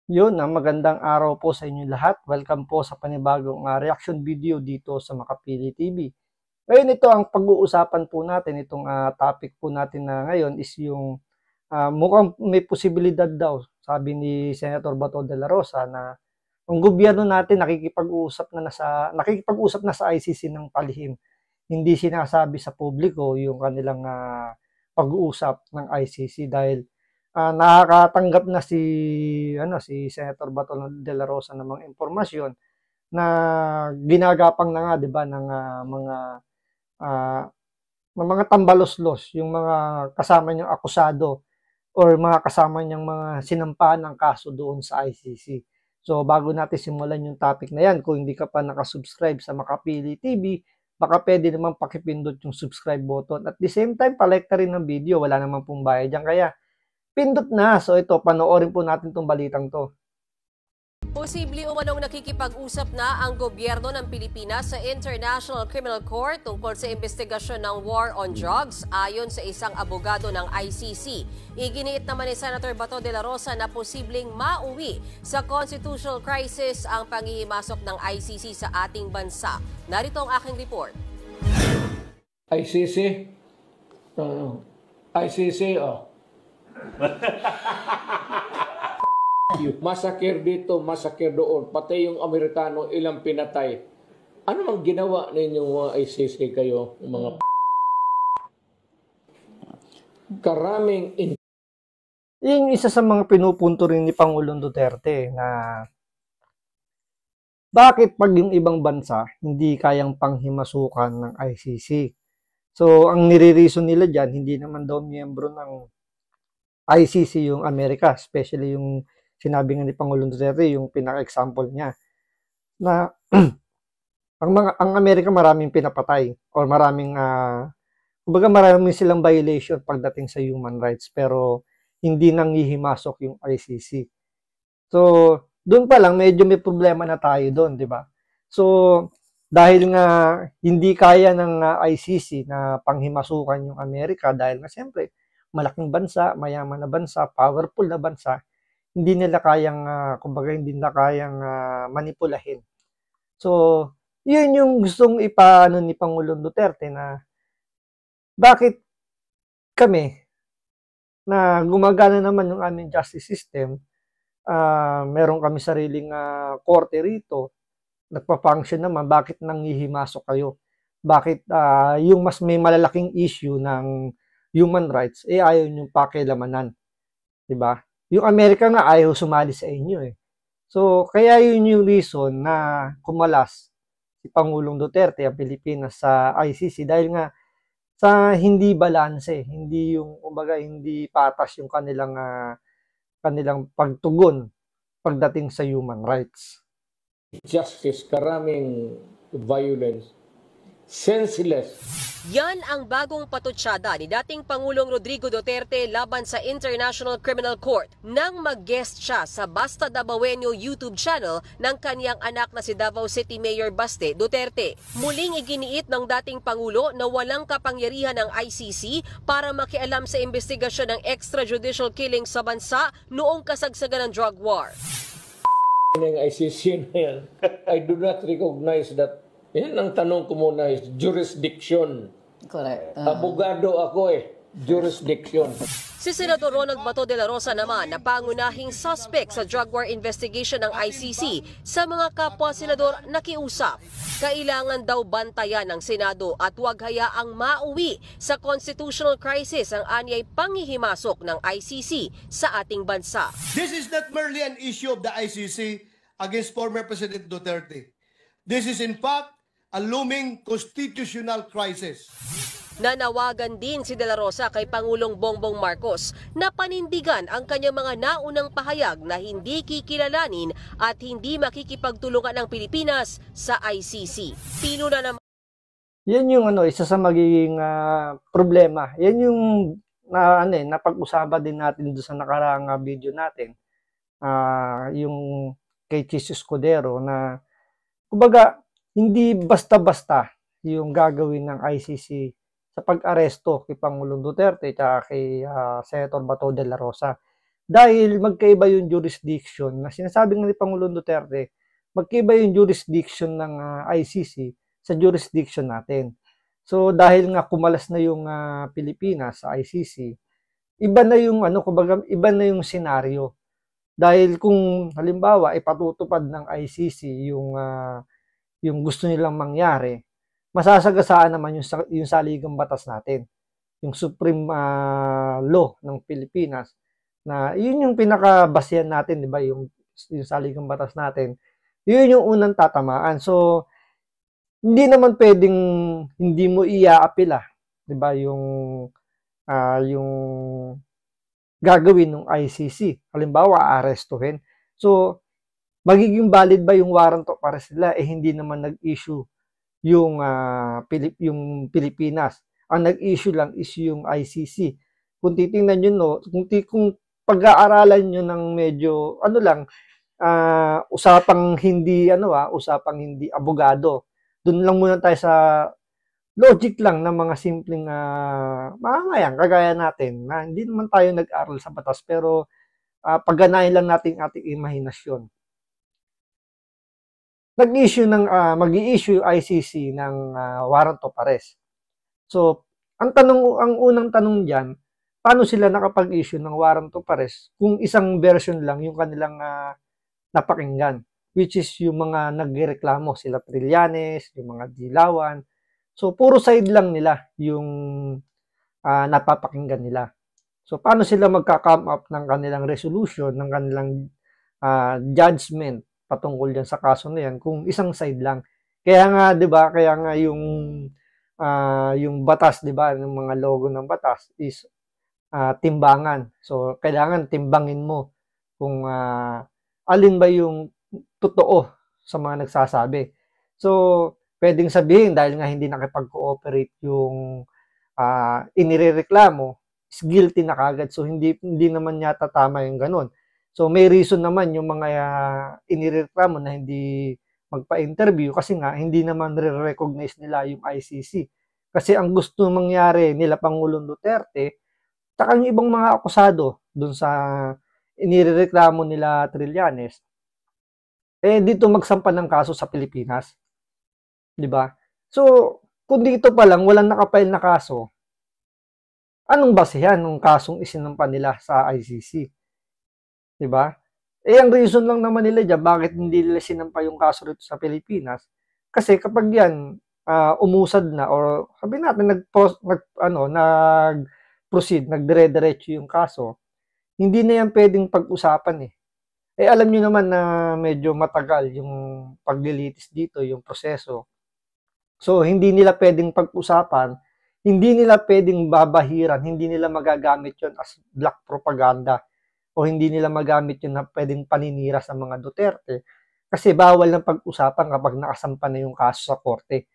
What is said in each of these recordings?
Magandang araw po sa inyo lahat. Welcome po sa panibagong reaction video dito sa Makapili TV. Ngayon ito ang pag-uusapan po natin, itong topic po natin na ngayon is yung mukhang may posibilidad daw, sabi ni Senator Bato de la Rosa, na ang gobyerno natin nakikipag-usap na sa ICC ng palihim. Hindi sinasabi sa publiko yung kanilang pag-uusap ng ICC dahil nakakatanggap na si Senator Bato de la Rosa ng mga impormasyon na ginagapang na nga 'di ba ah, ng mga tambalos-los yung mga kasama niyang akusado or mga kasama niyang mga sinampahan ng kaso doon sa ICC. So bago natin simulan yung topic na yan, kung hindi ka pa nakasubscribe sa Makapili TV, baka pwede naman pakipindot yung subscribe button. At the same time, palike ka rin ng video, wala naman pong bayad dyan. Kaya pindot na. So ito, panoorin po natin tong balitang to. Posible umanong nakikipag-usap na ang gobyerno ng Pilipinas sa International Criminal Court tungkol sa investigasyon ng war on drugs ayon sa isang abogado ng ICC. Iginiit naman ni Senator Bato de la Rosa na posibleng mauwi sa constitutional crisis ang panghihimasok ng ICC sa ating bansa. Narito ang aking report. ICC? ICC, oh. Masakir dito, masakir doon. Pati yung Amerikano, ilang pinatay. Ano mang ginawa ninyong mga ICC kayo? Mga karaming Yung isa sa mga pinupunto rin ni Pangulong Duterte na bakit pag yung ibang bansa hindi kayang panghimasukan ng ICC. So, ang nire-reason nila dyan, hindi naman daw miyembro ng ICC yung Amerika, especially yung sinabi nga ni Pangulong Duterte, yung pinaka-example niya, na ang Amerika maraming pinapatay or kumbaga maraming silang violation pagdating sa human rights pero hindi nanghihimasok yung ICC. So, doon pa lang medyo may problema na tayo doon, di ba? So, dahil nga hindi kaya ng ICC na panghimasukan yung Amerika dahil nga siyempre malaking bansa, mayaman na bansa, powerful na bansa, hindi nila kayang manipulahin. So, yun yung gustong ipaano ni Pangulong Duterte na bakit kami na gumagana naman yung aming justice system, meron kami sariling korte rito, nagpa-function naman, bakit nanghihimasok kayo? Bakit yung mas may malalaking issue ng human rights, ayaw niyong pakilamanan, di ba? Yung Amerika nga ayaw sumali sa inyo eh. So, kaya yun yung reason na kumalas si Pangulong Duterte ang Pilipinas sa ICC dahil nga sa hindi balanse, hindi patas yung kanilang pagtugon pagdating sa human rights. justice, karaming violence, senseless. Yan ang bagong patutsada ni dating Pangulong Rodrigo Duterte laban sa International Criminal Court nang mag-guest siya sa Basta Dabawenyo YouTube channel ng kanyang anak na si Davao City Mayor Baste Duterte. Muling iginiit ng dating Pangulo na walang kapangyarihan ng ICC para makialam sa investigasyon ng extrajudicial killing sa bansa noong kasagsagan ng drug war. Yung ICC na yan, I do not recognize that. Yan ang tanong ko muna is jurisdiction. Correct. Abogado ako jurisdiction. Si Senador Ronald Bato de la Rosa naman na pangunahing suspect sa drug war investigation ng ICC sa mga kapwa senador nakiusap. Kailangan daw bantayan ng Senado at huwag hayaang mauwi sa constitutional crisis ang anyay panghihimasok ng ICC sa ating bansa. This is not merely an issue of the ICC against former President Duterte. This is in fact a looming constitutional crisis. Nanawagan din si De La Rosa kay Pangulong Bongbong Marcos na panindigan ang kanyang mga naunang pahayag na hindi kikilalanin at hindi makikipagtulungan ng Pilipinas sa ICC. Pino na naman. Yan yung isa sa magiging problema. Yan yung napag-usapan din natin doon sa nakaraang video natin. Yung kay Chis Escudero na kumbaga hindi basta-basta yung gagawin ng ICC sa pag-aresto kay Pangulong Duterte at kay Senator Bato de la Rosa. Dahil magkaiba yung jurisdiction na sinasabi nga ni Pangulong Duterte, magkaiba yung jurisdiction ng ICC sa jurisdiction natin. So dahil nga kumalas na yung Pilipinas sa ICC, iba na yung kumbaga iba na yung senaryo. Dahil kung halimbawa ipatutupad ng ICC yung gusto nilang mangyari, masasagasaan naman yung saligang batas natin, yung Supreme Law ng Pilipinas, na yun yung pinakabasihan natin, di ba, yung saligang batas natin, yun yung unang tatamaan. So, hindi naman pwedeng hindi mo i-a-appeal, di ba, yung gagawin ng ICC. Halimbawa, aarestuhin. So, magiging valid ba yung warrant of arrest nila? Hindi naman nag-issue yung Pilipinas. Ang nag-issue lang is yung ICC. Kung titingnan nyo, no, kung pag-aaralan nyo ng medyo, usapang hindi abogado. Doon lang muna tayo sa logic lang ng mga simpleng mamamayan, kagaya natin, na hindi naman tayo nag-aral sa batas, pero pagganahin lang natin ating imahinasyon. Mag-i-issue ICC ng warrant of arrest. So, ang unang tanong diyan, paano sila nakapag-issue ng warrant of arrest kung isang version lang yung kanilang napakinggan, which is yung mga nagreklamo, sila Trillanes, yung mga Dilawan. So, puro side lang nila yung napapakinggan nila. So, paano sila magka-come up ng kanilang resolution, ng kanilang judgment patungkol yan sa kaso na yan kung isang side lang? Kaya nga, 'di ba? Kaya nga yung batas, 'di ba, ng mga logo ng batas is timbangan. So, kailangan timbangin mo kung alin ba yung totoo sa mga nagsasabi. So, pwedeng sabihin dahil nga hindi nakipag-cooperate yung inirereklamo, is guilty na kagad. So, hindi naman yata tama yung ganun. So, may reason naman yung mga inireklamo na hindi magpa-interview kasi nga hindi naman re-recognize nila yung ICC. Kasi ang gusto mangyari nila Pangulong Duterte, tsaka yung ibang mga akusado dun sa inireklamo nila Trillanes, dito magsampa ng kaso sa Pilipinas. 'Di ba? So, kung dito pa lang walang nakapile na kaso, anong basehan ng kasong isinampa nila sa ICC? 'Di ba? Ang reason lang naman nila diyan bakit hindi nila sinampa yung kaso rito sa Pilipinas, kasi kapag yan umusad na, or sabi natin nag-proceed, nagdire-diretso yung kaso, hindi na yan pwedeng pag-usapan . Alam niyo naman na medyo matagal yung paglilitis dito, yung proseso. So, hindi nila pwedeng pag-usapan, hindi nila pwedeng babahiran, hindi nila magagamit yon as black propaganda, o hindi nila magamit yun na pwedeng paninira sa mga Duterte, kasi bawal ng pag-usapan kapag nakasampa na yung kaso sa korte.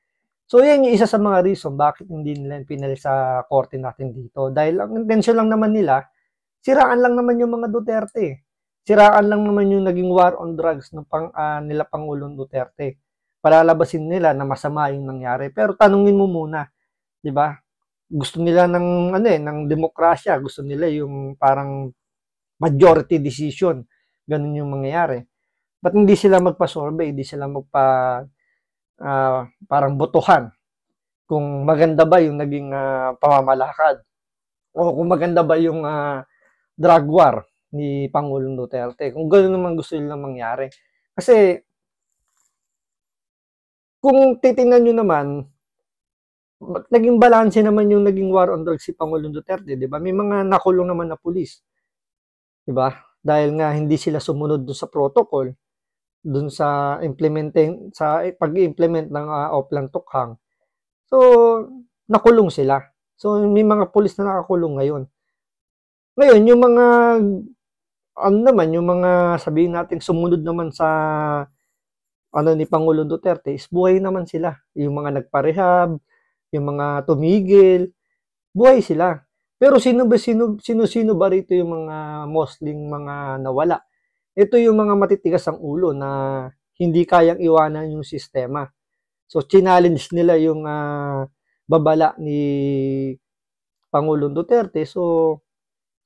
So, yan yung isa sa mga reason bakit hindi nila pinali sa korte natin dito. Dahil ang intensyon lang naman nila, siraan lang naman yung mga Duterte. Siraan lang naman yung naging war on drugs ng nila Pangulong Duterte. Palalabasin nila na masama yung nangyari. Pero tanungin mo muna, 'di ba? Gusto nila ng ng demokrasya, gusto nila yung parang majority decision. Ganun yung mangyayari. Ba't hindi sila magpa-survey, hindi sila parang botohan kung maganda ba yung naging pamamalakad, o kung maganda ba yung drug war ni Pangulong Duterte, kung gano'n naman gusto nila mangyari. Kasi kung titingnan nyo naman, naging balanse naman yung naging war on drugs si Pangulong Duterte, di ba? May mga nakulong naman na pulis, di ba? Dahil nga hindi sila sumunod dun sa protocol, dun sa pag-implement ng Oplang Tukhang. So, nakulong sila. So, may mga pulis na nakakulong ngayon. Ngayon, yung mga yung mga sabihin natin sumunod naman sa ni Pangulong Duterte, is buhay naman sila. Yung mga nagparehab, yung mga tumigil, buhay sila. Pero sino ba rito yung mga mostling mga nawala? Ito yung mga matitigas ang ulo na hindi kayang iwanan yung sistema. So, challenge nila yung babala ni Pangulong Duterte. So,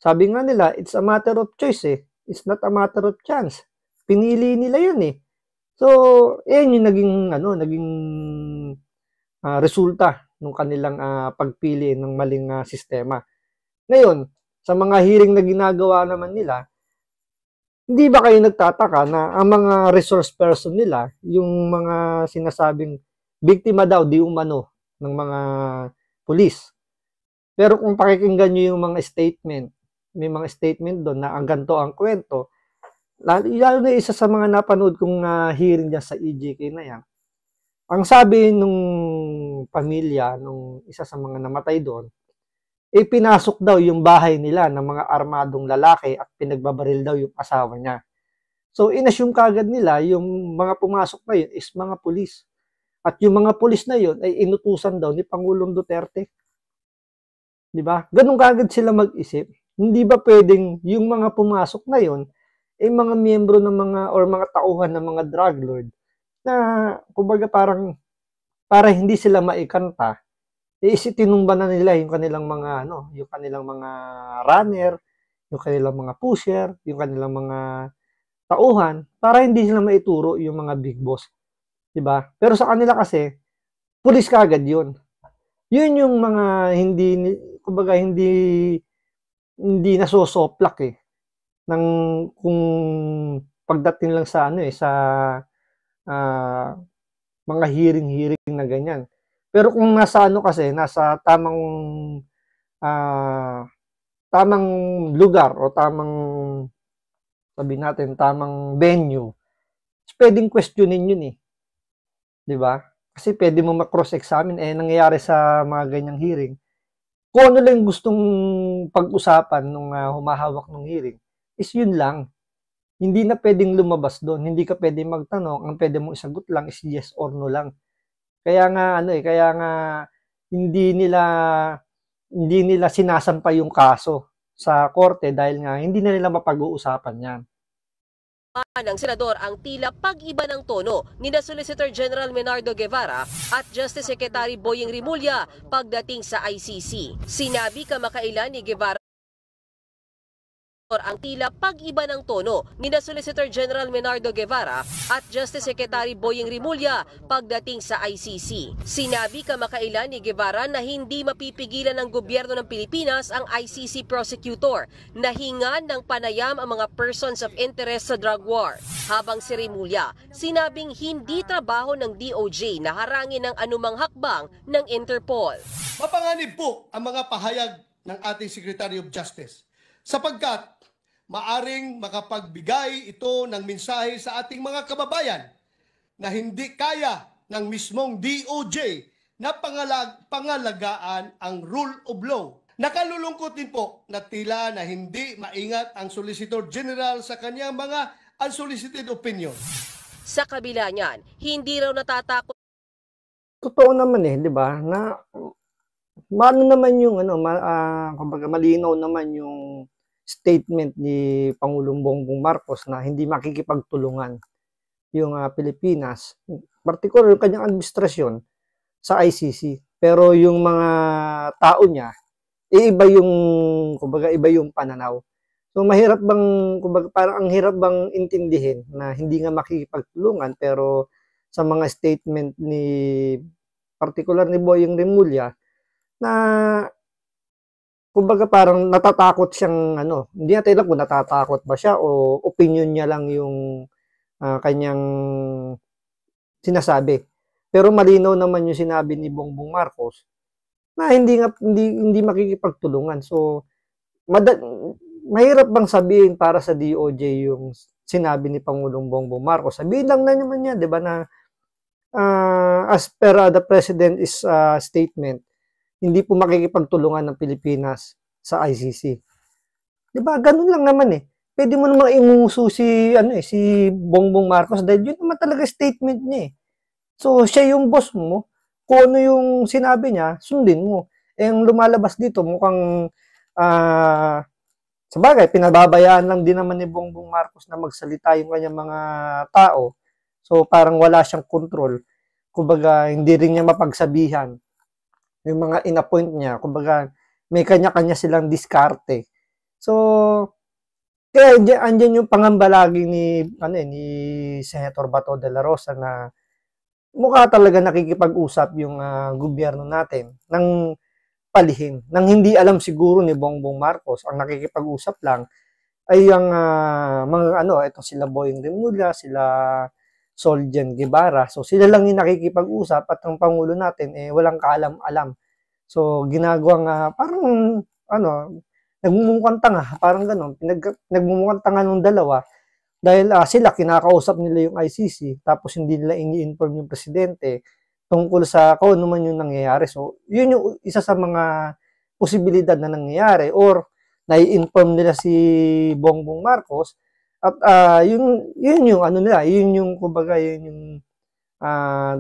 Sabi nga nila, it's a matter of choice eh. It's not a matter of chance. Pinili nila yun eh. So, yan yung naging resulta ng kanilang pagpili ng maling sistema. Ngayon, sa mga hearing na ginagawa naman nila, hindi ba kayo nagtataka na ang mga resource person nila, yung mga sinasabing biktima daw di umano ng mga pulis. Pero kung pakikinggan nyo yung mga statement, may mga statement doon na ang ganito ang kwento, lalo na isa sa mga napanood kong hearing dyan sa EJK na yan, ang sabi nung pamilya, nung isa sa mga namatay doon, pinasok daw yung bahay nila ng mga armadong lalaki at pinagbabaril daw yung asawa niya. So, inassume kagad nila yung mga pumasok na yun is mga pulis. At yung mga pulis na yun ay inutusan daw ni Pangulong Duterte. Di ba? Ganun kagad sila mag-isip. Hindi ba pwedeng yung mga pumasok na yun ay mga miyembro ng mga tauhan ng mga drug lord na kumbaga parang para hindi sila maikanta, isitinumba na nila yung kanilang mga yung kanilang mga runner, yung kanilang mga pusher, yung kanilang mga tauhan para hindi sila maituro yung mga big boss. 'Di ba? Pero sa kanila kasi pulis kaagad 'yun. 'Yun yung mga kumbaga hindi nasosoplak eh ng kung pagdating lang sa sa mga hearing na ganyan. Pero kung nasa kasi, nasa tamang lugar o sabi natin, tamang venue, pwedeng questionin yun eh. Di ba? Kasi pwede mo ma-cross-examine. Nangyayari sa mga ganyang hearing. Kung ano lang gustong pag-usapan nung humahawak ng hearing, is yun lang. Hindi na pwedeng lumabas doon. Hindi ka pwedeng magtanong. Ang pwede mong isagot lang is yes or no lang. Kaya nga hindi nila sinasampa yung kaso sa korte dahil nga hindi na nila mapag-uusapan 'yan. Ng senador ang tila pag-iba ng tono ni Solicitor General Menardo Guevara at Justice Secretary Boying Rimulya pagdating sa ICC. Sinabi kamakailan ni Guevara ang tila pag-iba ng tono ni Solicitor General Menardo Guevara at Justice Secretary Boying Rimulya pagdating sa ICC. Sinabi kamakailan ni Guevara na hindi mapipigilan ng gobyerno ng Pilipinas ang ICC prosecutor na hingan ng panayam ang mga persons of interest sa drug war. Habang si Rimulya, sinabing hindi trabaho ng DOJ na harangin ang anumang hakbang ng Interpol. Mapanganib po ang mga pahayag ng ating Secretary of Justice sapagkat maaring makapagbigay ito ng mensahe sa ating mga kababayan na hindi kaya ng mismong DOJ na pangalagaan ang rule of law. Nakalulungkot din po na tila na hindi maingat ang Solicitor General sa kanyang mga unsolicited opinion. Sa kabila niyan, hindi raw natatakot. Totoo naman di ba? Na naman yung kumbaga malinaw naman yung statement ni Pangulong Bongbong Marcos na hindi makikipagtulungan yung Pilipinas, particular yung kanyang administrasyon sa ICC. Pero yung mga tao niya, iba yung pananaw. So mahirap bang, kumbaga parang ang hirap bang intindihin na hindi nga makikipagtulungan pero sa mga statement particular ni Boying Rimulya na kumbaga parang natatakot siyang hindi natin alam kung natatakot ba siya o opinion niya lang yung kanyang sinasabi. Pero malinaw naman yung sinabi ni Bongbong Marcos na hindi makikipagtulungan. So mahirap bang sabihin para sa DOJ yung sinabi ni Pangulong Bongbong Marcos? Sabihin lang na naman niya, 'di ba, na as per the President's statement, hindi po makikipagtulungan ng Pilipinas sa ICC. 'Di ba? Ganun lang naman eh. Pwede mo namang imuso si Bongbong Marcos dahil yun naman talaga statement niya eh. So siya yung boss mo. Kung ano yung sinabi niya, sundin mo. Ang lumalabas dito mukhang sabagay pinababayaan lang din naman ni Bongbong Marcos na magsalita yung kanyang mga tao. So parang wala siyang control. Kumbaga hindi rin niya mapagsabihan yung mga in-appoint niya. Kumbaga may kanya-kanya silang diskarte So, kaya andyan yung pangamba lagi ni Senator Bato de la Rosa na mukha talaga nakikipag-usap yung gobyerno natin ng palihim. Nang hindi alam siguro ni Bongbong Marcos, ang nakikipag-usap lang ay ang mga ito sila Boying Rimulya, sila Solgen Guevara. So sila lang yung nakikipag-usap at ang pangulo natin walang kaalam-alam. So ginagawang parang nagmumukhang tanga, parang gano'n. Nagmumukhang tanga ng dalawa dahil sila kinakausap nila yung ICC tapos hindi nila ini-inform yung presidente tungkol sa kung ano man yung nangyayari. So, yun yung isa sa mga posibilidad na nangyayari or nai-inform nila si Bongbong Marcos at yun yung nila, yun yung kumbaga yun yung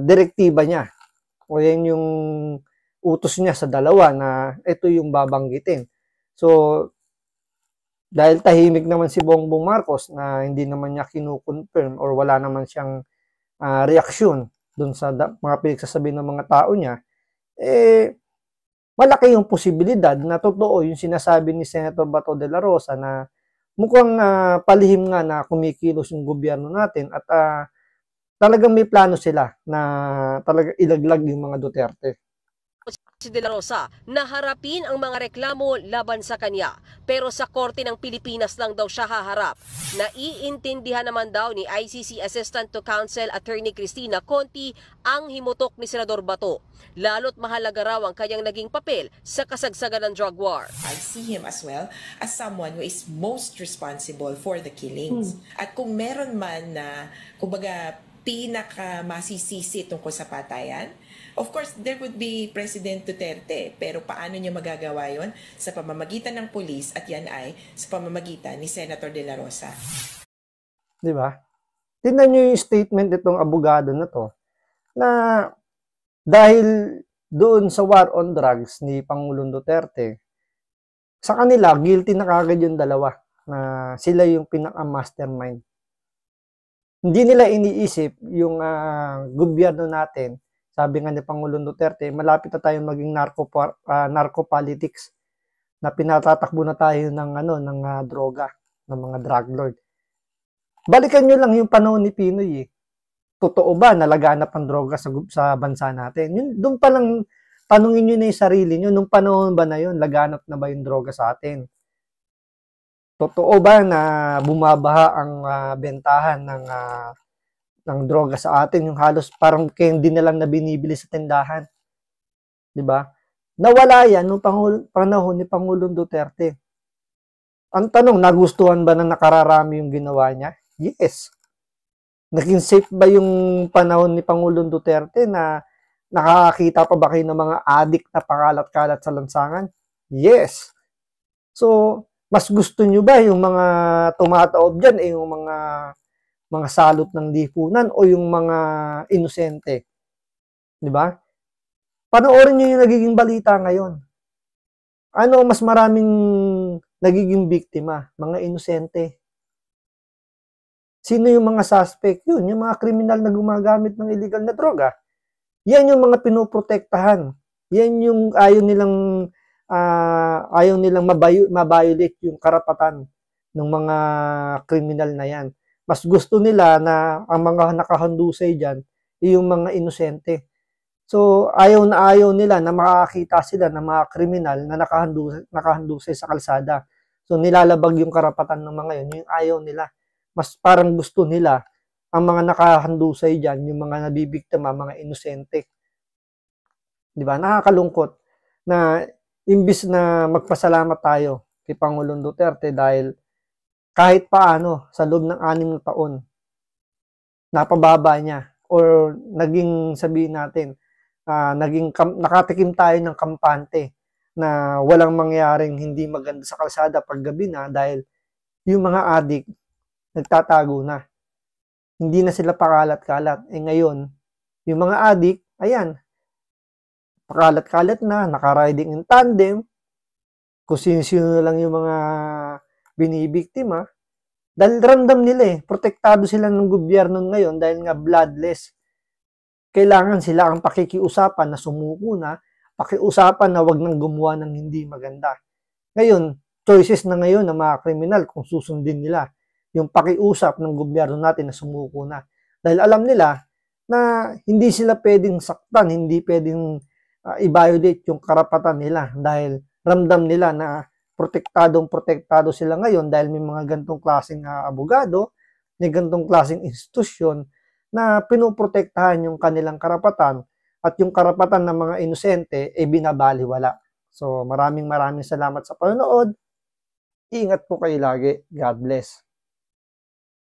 direktiba niya o yun yung utos niya sa dalawa na ito yung babanggitin. So, dahil tahimik naman si Bongbong Marcos na hindi naman niya kinukonfirm or wala naman siyang reaksyon dun sa mga pinagsasabi ng mga tao niya, malaki yung posibilidad na totoo yung sinasabi ni Senator Bato de la Rosa na mukhang palihim nga na kumikilos yung gobyerno natin at talagang may plano sila na talagang ilaglag yung mga Duterte. Si De La Rosa na harapin ang mga reklamo laban sa kanya. Pero sa Korte ng Pilipinas lang daw siya haharap. Naiintindihan naman daw ni ICC Assistant to Counsel Attorney Cristina Conti ang himutok ni Senador Bato. Lalo't mahalaga raw ang kanyang naging papel sa kasagsagan ng drug war. I see him as well as someone who is most responsible for the killings. At kung meron man na, kumbaga, pinaka-masisisi tungkol sa patayan, of course, there would be President Duterte. Pero paano niya magagawa yon? Sa pamamagitan ng pulis at yan ay sa pamamagitan ni Senator De La Rosa. Di ba? Tingnan niyo yung statement nitong abogado na to na dahil doon sa war on drugs ni Pangulong Duterte, sa kanila, guilty na kagad yung dalawa na sila yung pinaka-mastermind. Hindi nila iniisip yung gobyerno natin. Sabi nga ni Pangulong Duterte, malapit na tayong maging narco-politics na pinatatakbo na tayo ng droga, ng mga drug lord. Balikan nyo lang yung panahon ni Pinoy. Totoo ba na laganap ang droga sa bansa natin? Yun, doon pa lang tanungin nyo na yung sarili nyo, nung panahon ba na yun, laganap na ba yung droga sa atin? Totoo ba na bumabaha ang bentahan ng droga sa atin, yung halos parang candy na lang na binibili sa tindahan. 'Di ba? Nawala yan nung panahon ni Pangulong Duterte. Ang tanong, nagustuhan ba na nakararami yung ginawa niya? Yes. Naging safe ba yung panahon ni Pangulong Duterte na nakakita pa ba kayo ng mga addict na pakalat-kalat sa lansangan? Yes. So, mas gusto nyo ba yung mga tumataob dyan, yung mga salot ng lipunan o yung mga inosente? Di ba? Panoorin nyo yung nagiging balita ngayon. Ano mas maraming nagiging biktima? Mga inosente. Sino yung mga suspect? Yun, yung mga kriminal na gumagamit ng illegal na droga. Yan yung mga pinoprotektahan. Yan yung ayaw nilang mabiolate yung karapatan ng mga kriminal na yan. Mas gusto nila na ang mga nakahandusay dyan yung mga inosente. So, ayaw nila na makakita sila ng mga kriminal na nakahandusay sa kalsada. So, nilalabag yung karapatan ng mga yun. Yung ayaw nila. Mas parang gusto nila ang mga nakahandusay dyan, yung mga nabibiktima, mga inosente. Diba? Nakakalungkot na imbis na magpasalamat tayo kay Pangulong Duterte dahil kahit paano sa loob ng 6 na taon, napababa niya or naging sabihin natin, nakatikim tayo ng kampante na walang mangyaring hindi maganda sa kalsada paggabi na dahil yung mga adik nagtatago na. Hindi na sila pakalat-kalat. Ngayon, yung mga adik, ayan, pakalat-kalat na, naka-riding in tandem, kung sino-sino lang yung mga binibiktima, dahil random nila protektado sila ng gobyerno ngayon dahil nga bloodless. Kailangan sila ang pakikiusapan na sumuko na, pakiusapan na wag nang gumawa ng hindi maganda. Ngayon, choices na ngayon ng mga kriminal kung susundin nila yung pakiusap ng gobyerno natin na sumuko na. Dahil alam nila na hindi sila pwedeng saktan, hindi pwedeng i-violate yung karapatan nila dahil ramdam nila na protektado sila ngayon dahil may mga gantong klaseng abogado, may gantong klaseng institusyon na pinoprotektahan yung kanilang karapatan at yung karapatan ng mga inosente binabaliwala. So maraming salamat sa panonood. Ingat po kayo lagi. God bless.